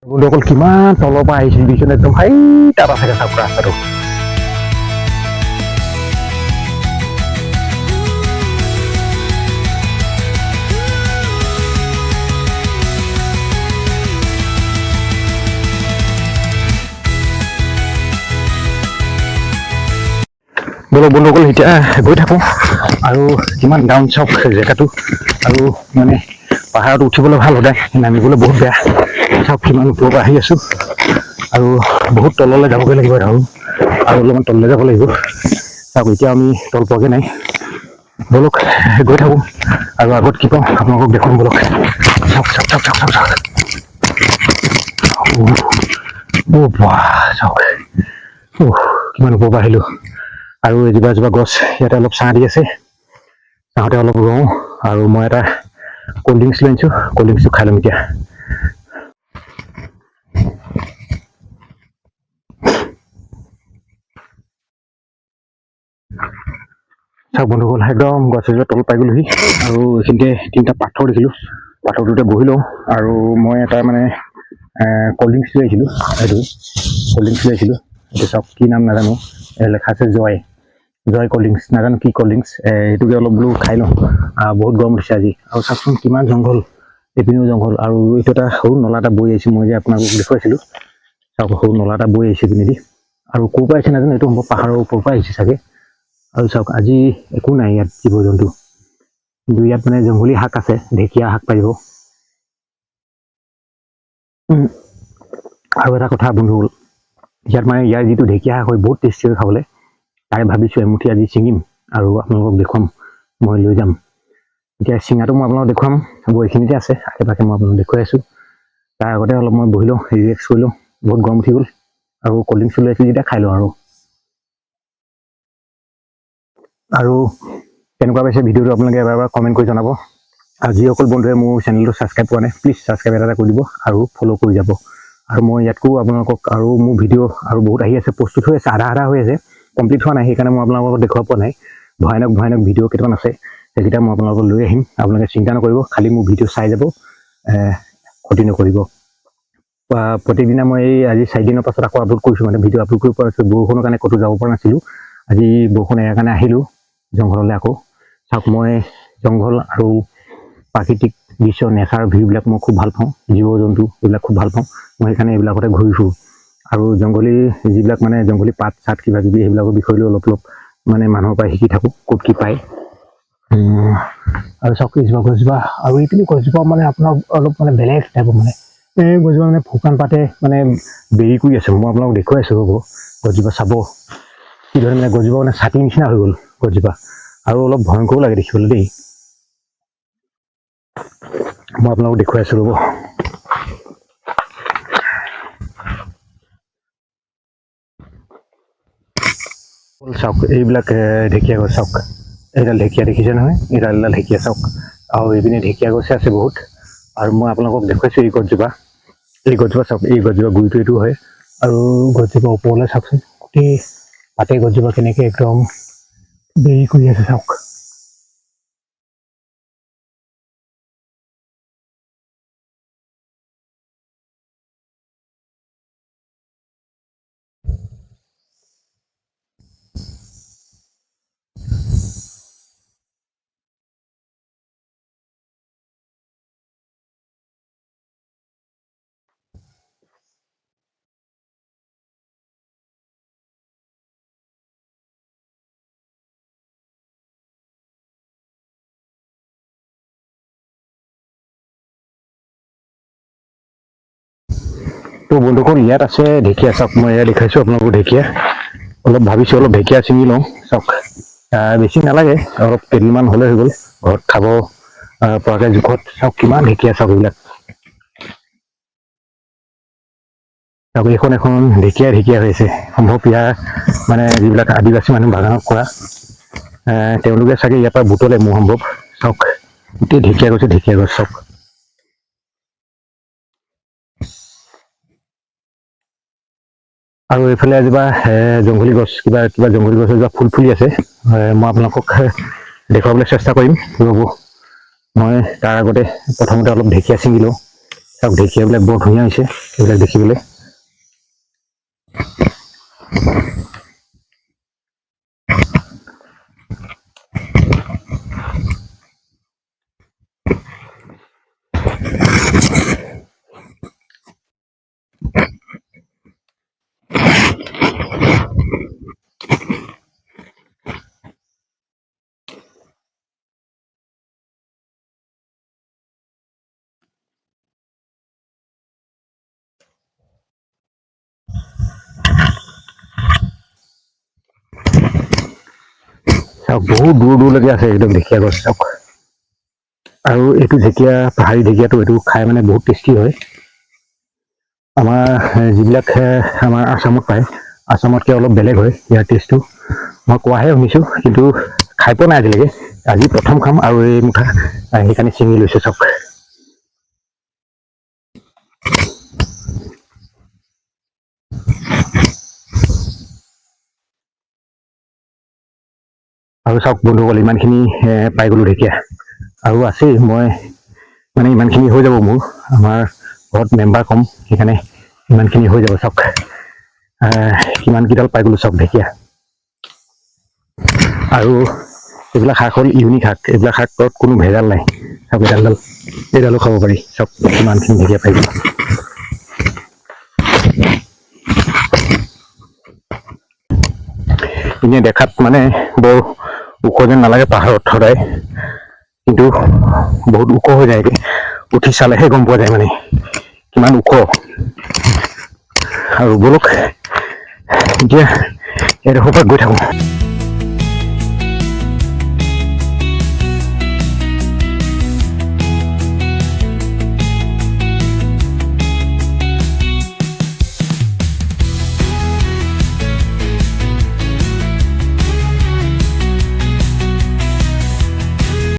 বন্ধুসকল কিমান তলৰ পৰা আহিছিল বিছন একদম হাই তাত আছে চাওক ৰাস্তাটো বন্ধুসকল এতিয়া গৈ থাকোঁ আৰু কিমান ডাউন চাওক জেগাটো আৰু মানে পাহাৰত উঠিবলৈ ভাল সদায় নামিবলৈ বহুত বেয়া চাওক কিমান ওপৰৰ পৰা আহি আছোঁ আৰু বহুত তললৈ যাবগৈ লাগিব আৰু অলপমান তললৈ যাব লাগিব চাওক এতিয়া আমি তল পোৱাগৈ নাই বলক গৈ থাকোঁ আৰু আগত কি পাওঁ আপোনালোকক দেখুৱাম বলক চাওক চাওক চাওক চাওক চাওক চাওক চাওক কিমান ওপৰৰ পৰা আহিলোঁ আৰু এজোপা এজোপা গছ ইয়াতে অলপ ছাঁ দি আছে ছাঁতে অলপ ৰওঁ আৰু মই এটা কোল্ড ড্ৰিংকছ লৈ আনিছোঁ কোল্ড ড্ৰিংকছটো খাই ল'ম এতিয়া চাওক বন্ধুসকল একদম গছ এজোপা তল পাই গ'লোহি আৰু এইখিনিতে তিনিটা পাথৰ দেখিলোঁ পাথৰটোতে বহি লওঁ আৰু মই এটা মানে কোল্ড ড্ৰিংকছ লৈ আহিছিলোঁ এইটো কোল্ড ড্ৰিংকছ লৈ আহিছিলোঁ এইটো চাওক কি নাম নাজানো লেখা আছে জয় কোল্ড ড্ৰিংকছ নাজানো কি কোল্ড ড্ৰিংকছ এইটোকে অলপ বোলো খাই লওঁ বহুত গৰম উঠিছে আজি আৰু চাওকচোন কিমান জংঘল এইপিনেও জংঘল আৰু এইটো এটা সৰু নলা এটা বৈ আহিছে মই যে আপোনালোকক দেখুৱাইছিলোঁ চাওক সৰু নলা এটা বৈ আহিছে পিনেদি আৰু ক'ৰ পৰা আহিছে নাজানো এইটো সম্ভৱ পাহাৰৰ ওপৰৰ পৰা আহিছে চাগে আৰু চাওক আজি একো নাই ইয়াত জীৱ জন্তু কিন্তু ইয়াত মানে জংঘলী শাক আছে ঢেকীয়া শাক পাৰিব আৰু এটা কথা বন্ধুসকল ইয়াত মানে ইয়াৰ যিটো ঢেকীয়া শাক হয় বহুত টেষ্টি হয় খাবলৈ তাই ভাবিছোঁ এমুঠি আজি ছিঙিম আৰু আপোনালোকক দেখুৱাম মই লৈ যাম এতিয়া চিঙাটো মই আপোনালোকক দেখুৱাম এইখিনিতে আছে আশে পাশে মই আপোনালোকক দেখুৱাই আছোঁ তাৰ আগতে অলপ মই বহি লওঁ ৰিলেক্স কৰি লওঁ বহুত গৰম উঠি গ'ল আৰু কোল্ড ড্ৰিংকছ লৈ আছোঁ যেতিয়া খাই লওঁ আৰু কেনেকুৱা পাইছে ভিডিঅ'টো আপোনালোকে এবাৰ কমেণ্ট কৰি জনাব আৰু যিসকল বন্ধুৱে মোৰ চেনেলটো ছাবস্ক্ৰাইব কৰা নাই প্লিজ ছাবস্ক্ৰাইব এটা কৰি দিব আৰু ফ'ল' কৰি যাব আৰু মই ইয়াতকো আপোনালোকক আৰু মোৰ ভিডিঅ' আৰু বহুত আহি আছে প্ৰস্তুত হৈ আছে আধা হৈ আছে কমপ্লিট হোৱা নাই সেইকাৰণে মই আপোনালোকক দেখুৱাব পৰা নাই ভয়ানক ভিডিঅ' কেইটামান আছে সেইকেইটা মই আপোনালোকক লৈ আহিম আপোনালোকে চিন্তা নকৰিব খালি মোৰ ভিডিঅ' চাই যাব ক্ষতি নকৰিব প্ৰত্যেকদিনা মই এই আজি 4 দিনৰ পাছত আকৌ আপলোড কৰিছোঁ মানে ভিডিঅ' আপলোড কৰিব পৰা নাছিলোঁ বৰষুণৰ কাৰণে ক'তো যাব পৰা নাছিলোঁ আজি বৰষুণ এৰাৰ কাৰণে আহিলোঁ জংঘললৈ আকৌ চাওক মই জংঘল আৰু প্ৰাকৃতিক দৃশ্য নেচাৰ ভিউবিলাক মই খুব ভাল পাওঁ জীৱ জন্তু এইবিলাক খুব ভাল পাওঁ মই সেইকাৰণে এইবিলাকতে ঘূৰি ফুৰোঁ আৰু জংঘলী যিবিলাক মানে জংঘলী পাত চাত কিবা কিবি সেইবিলাকৰ বিষয় লৈ অলপ মানে মানুহৰ পৰা শিকি থাকোঁ ক'ত কি পায় আৰু চাওক গছজোপা আৰু এইপিনি গছজোপা মানে আপোনাৰ অলপ মানে বেলেগ টাইপৰ মানে এই গছজোপা মানে শুকান পাতে মানে বেৰি কৰি আছে মই আপোনালোকক দেখুৱাই আছোঁ ৰ'ব গছজোপা চাব কি ধৰণে মানে গছজোপা মানে ছাতিৰ নিচিনা হৈ গ'ল গছজোপা আৰু অলপ ভয়ংকৰো লাগে দেখিবলৈ দেই মই আপোনালোকক দেখুৱাই আছোঁ ৰ'ব চাওক এইবিলাক ঢেকীয়া গছ চাওক এইডাল ঢেকীয়া দেখিছে নহয় এইডাল ঢেকীয়া চাওক আৰু এইপিনে ঢেকীয়া গছে আছে বহুত আৰু মই আপোনালোকক দেখুৱাইছোঁ এই গছজোপা চাওক এই গছজোপা গুৰিটো এইটো হয় আৰু গছজোপা ওপৰলৈ চাওকচোন গোটেই পাতে গছজোপা কেনেকৈ একদম বেৰি কৰি আছে চাওক তো বন্ধুসকল ইয়াত আছে ঢেকীয়া চাওক মই এয়া দেখাইছোঁ আপোনালোকক ঢেকীয়া অলপ ভাবিছোঁ অলপ ঢেকীয়া ছিঙি লওঁ চাওক বেছি নালাগে অলপ কেইদিনমান হ'লে হৈ গ'ল ঘৰত খাব পৰাকৈ জোখত চাওক কিমান ঢেকীয়া চাওক এইবিলাক চাওক এখন ঢেকীয়া হৈ আছে সম্ভৱ ইয়াৰ মানে যিবিলাক আদিবাসী মানুহ বাগানত কৰা তেওঁলোকে চাগে ইয়াৰ পৰা বুটলে মোৰ সম্ভৱ চাওক গোটেই ঢেকীয়া গছ চাওক আৰু এইফালে এজোপা জংঘলী গছ কিবা জংঘলী গছ এজোপা ফুল ফুলি আছে মই আপোনালোকক দেখুৱাবলৈ চেষ্টা কৰিম ৰ'ব মই তাৰ আগতে প্ৰথমতে অলপ ঢেকীয়া ছিঙি লওঁ চাওক ঢেকীয়াবিলাক বৰ ধুনীয়া হৈছে এইবিলাক দেখিবলৈ। চাওক বহুত দূৰলৈকে আছে একদম ঢেকীয়া গছ চাওক। আৰু এইটো ঢেকীয়া পাহাৰী ঢেকীয়াটো এইটো খাই মানে বহুত টেষ্টি হয়। আমাৰ যিবিলাক আমাৰ আসামত পায় আসামতকৈ অলপ বেলেগ হয় ইয়াৰ টেষ্টটো। মই কোৱাহে শুনিছোঁ কিন্তু খাই পোৱা নাই আজিলৈকে। আজি প্ৰথম খাম আৰু এই মুঠা সেইকাৰণে ছিঙি লৈছোঁ চাওক। আৰু চাওক বন্ধুসকল ইমানখিনি পাই গ'লোঁ ঢেকীয়া আৰু আছেই। মই মানে ইমানখিনি হৈ যাব মোৰ, আমাৰ ঘৰত মেম্বাৰ কম সেইকাৰণে ইমানখিনি হৈ যাব চাওক। কিমানকেইডাল পাই গ'লোঁ চাওক ঢেকীয়া। আৰু এইবিলাক শাক হ'ল ইউনিক শাক, এইবিলাক শাকত কোনো ভেজাল নাই। চাওক এইডালো খাব পাৰি চাওক কিমানখিনি ঢেকীয়া পাই গ'লোঁ। এনেই দেখাত মানে বৰ ওখ যেন নালাগে পাহাৰত সদায়, কিন্তু বহুত ওখ হৈ যায়। উঠি চালেহে গম পোৱা যায় মানে কিমান ওখ। আৰু বলক এতিয়া এডোখৰ পৰা গৈ থাকোঁ।